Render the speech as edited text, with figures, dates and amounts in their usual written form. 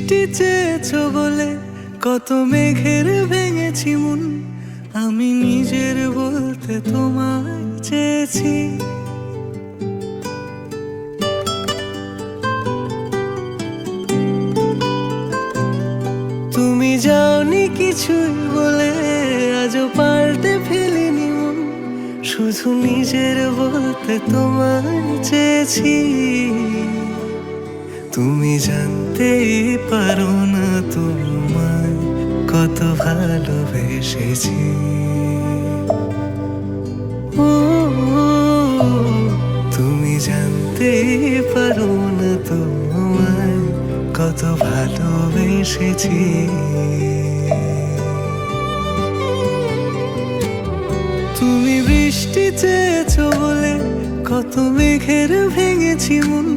বৃষ্টি চেয়েছো বলে কত মেঘের ভেঙেছি মন, আমি নিজের বলতে তোমায় চেয়েছি। তুমি যাওনি কিছুই বলে আজও পাল্টে ফেলিনি মন, শুধু নিজের বলতে তোমায় চেয়েছি। তুমি জানতেই পারো না তোমায় কত ভালোবেসেছি। ও তুমি জানতেই পারো না তোমায় কত ভালোবেসেছি। তুমি বৃষ্টি চেয়েছো বলে কত মেঘের ভেঙেছি মন,